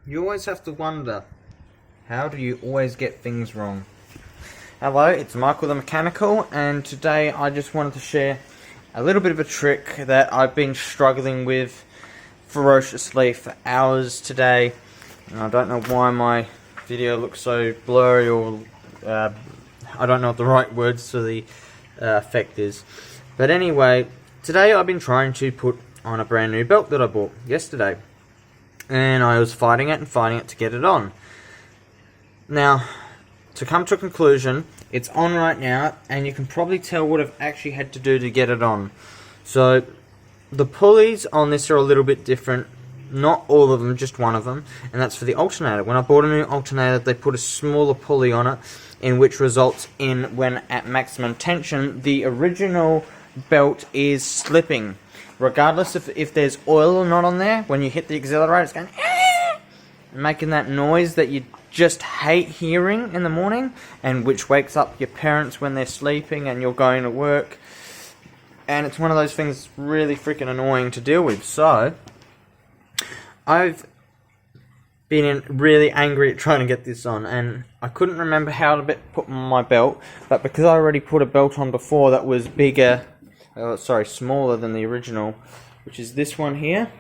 You always have to wonder, how do you always get things wrong? Hello, it's Michael the Mechanical, and today I just wanted to share a little bit of a trick that I've been struggling with ferociously for hours today. And I don't know why my video looks so blurry, or I don't know what the right words for the effect is. But anyway, today I've been trying to put on a brand new belt that I bought yesterday. And I was fighting it to get it on. Now, to come to a conclusion, it's on right now, and you can probably tell what I've actually had to do to get it on. So, the pulleys on this are a little bit different. Not all of them, just one of them, and that's for the alternator. When I bought a new alternator, they put a smaller pulley on it, in which results in, when at maximum tension, the original belt is slipping. Regardless of if there's oil or not on there, when you hit the accelerator, it's going making that noise that you just hate hearing in the morning, and which wakes up your parents when they're sleeping and you're going to work. And it's one of those things that's really freaking annoying to deal with. So, I've been really angry at trying to get this on, and I couldn't remember how to put on my belt, but because I already put a belt on before that was bigger, smaller than the original, which is this one here.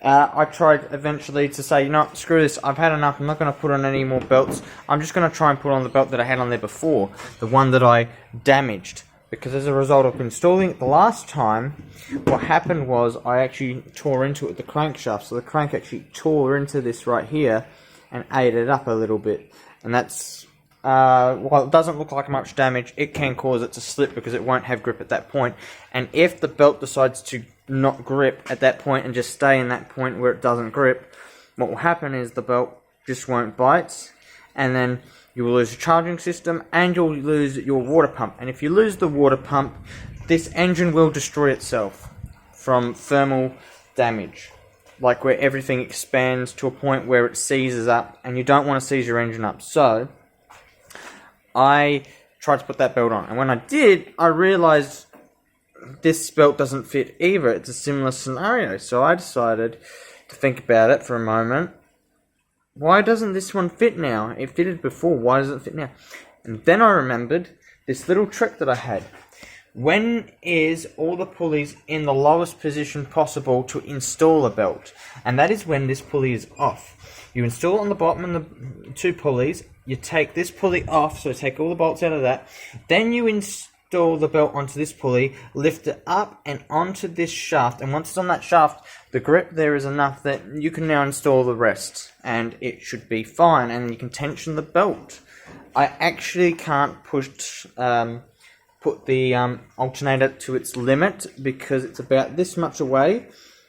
I tried eventually to say, you know, screw this, I've had enough, I'm not going to put on any more belts. I'm just going to try and put on the belt that I had on there before, the one that I damaged. Because as a result of installing it the last time, what happened was I actually tore into it with the crankshaft. So the crank actually tore into this right here and ate it up a little bit. And that's, while it doesn't look like much damage, it can cause it to slip because it won't have grip at that point. And if the belt decides to not grip at that point and just stay in that point where it doesn't grip, what will happen is the belt just won't bite, and then you will lose your charging system and you'll lose your water pump. And if you lose the water pump, this engine will destroy itself from thermal damage, like where everything expands to a point where it seizes up, and you don't want to seize your engine up. So I tried to put that belt on, and when I did, I realized this belt doesn't fit either. It's a similar scenario. So I decided to think about it for a moment. Why doesn't this one fit now? It fitted before, why does it fit now? And then I remembered this little trick that I had. When is all the pulleys in the lowest position possible to install a belt? And that is when this pulley is off. You install it on the bottom of the two pulleys, you take this pulley off, so take all the bolts out of that, then you install the belt onto this pulley, lift it up and onto this shaft, and once it's on that shaft, the grip there is enough that you can now install the rest, and it should be fine, and you can tension the belt. I actually can't put the alternator to its limit because it's about this much away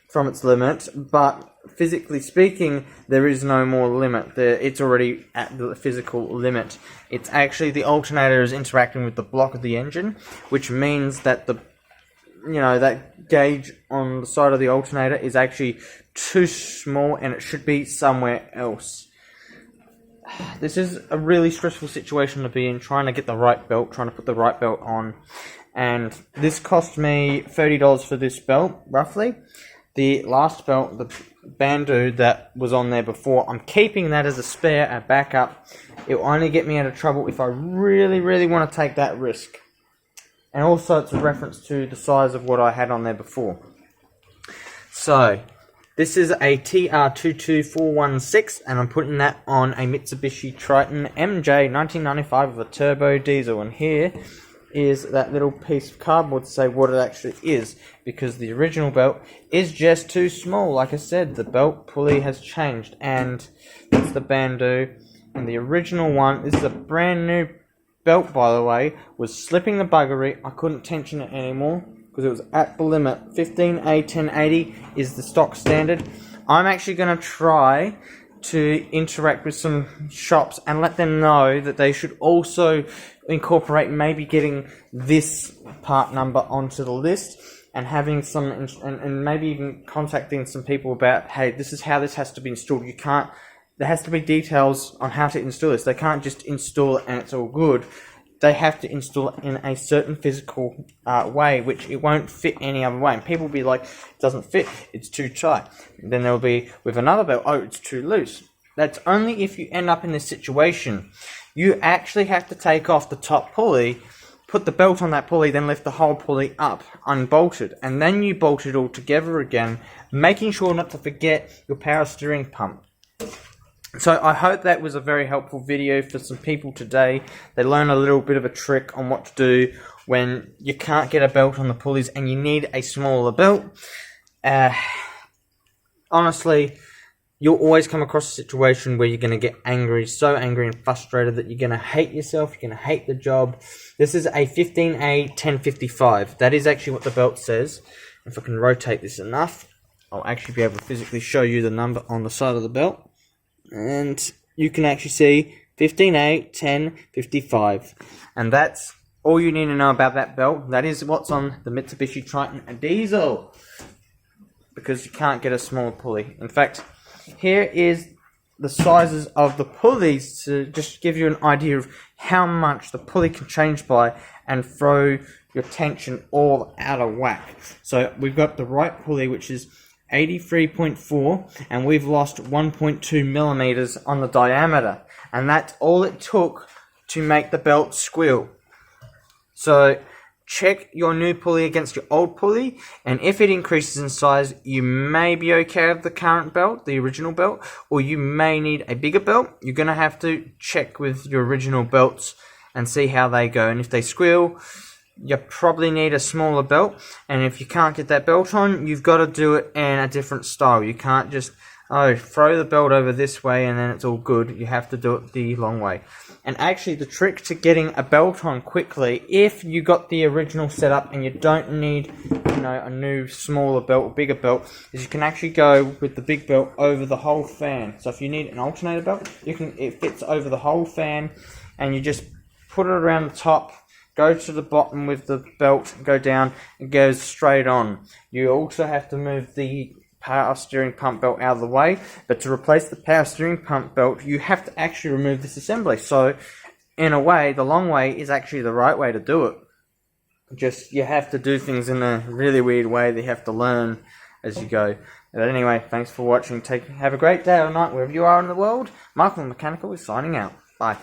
from its limit, but physically speaking, there is no more limit. It's already at the physical limit. It's actually the alternator is interacting with the block of the engine, which means that that gauge on the side of the alternator is actually too small, and it should be somewhere else. This is a really stressful situation to be in, trying to get the right belt, trying to put the right belt on, and this cost me $30 for this belt, roughly. The last belt, the bandeau that was on there before, I'm keeping that as a spare, a backup. It will only get me out of trouble if I really, really want to take that risk. And also it's a reference to the size of what I had on there before. So, this is a TR22416, and I'm putting that on a Mitsubishi Triton MJ 1995 with a turbo diesel. And here is that little piece of cardboard to say what it actually is, because the original belt is just too small. Like I said, the belt pulley has changed, and that's the bandeau. And the original one, this is a brand new belt, by the way, was slipping the buggery. I couldn't tension it anymore because it was at the limit. 15A 1080 is the stock standard. I'm actually going to try to interact with some shops and let them know that they should also incorporate maybe getting this part number onto the list, and having some and maybe even contacting some people about, hey, this is how this has to be installed. There has to be details on how to install this. They can't just install it and it's all good. they have to install it in a certain physical way, which it won't fit any other way. And people will be like, it doesn't fit, it's too tight. And then there'll be, with another belt, oh, it's too loose. That's only if you end up in this situation. You actually have to take off the top pulley, put the belt on that pulley, then lift the whole pulley up, unbolted, and then you bolt it all together again, making sure not to forget your power steering pump. So I hope that was a very helpful video for some people today. They learned a little bit of a trick on what to do when you can't get a belt on the pulleys and you need a smaller belt. Honestly, you'll always come across a situation where you're going to get angry, so angry and frustrated that you're going to hate yourself, you're going to hate the job. This is a 15A 1055. That is actually what the belt says. If I can rotate this enough, I'll actually be able to physically show you the number on the side of the belt. And you can actually see 15A 1055. And that's all you need to know about that belt. That is what's on the Mitsubishi Triton diesel, because you can't get a smaller pulley. In fact, here is the sizes of the pulleys to just give you an idea of how much the pulley can change by and throw your tension all out of whack. So we've got the right pulley, which is 83.4, and we've lost 1.2 millimeters on the diameter, and that's all it took to make the belt squeal. So check your new pulley against your old pulley, and if it increases in size, you may be okay with the current belt, the original belt, or you may need a bigger belt. You're going to have to check with your original belts and see how they go, and if they squeal, you probably need a smaller belt. And if you can't get that belt on, you've got to do it in a different style. You can't just throw the belt over this way and then it's all good. You have to do it the long way. And actually, the trick to getting a belt on quickly, if you got the original setup and you don't need, a new smaller belt, bigger belt, is you can actually go with the big belt over the whole fan. So if you need an alternator belt, it fits over the whole fan, and you just put it around the top, go to the bottom with the belt, go down, and goes straight on. You also have to move the power steering pump belt out of the way, but to replace the power steering pump belt, you have to actually remove this assembly. So, in a way, the long way is actually the right way to do it. Just, you have to do things in a really weird way that you have to learn as you go. But anyway, thanks for watching. Have a great day or night wherever you are in the world. Michael the Mechanical is signing out. Bye.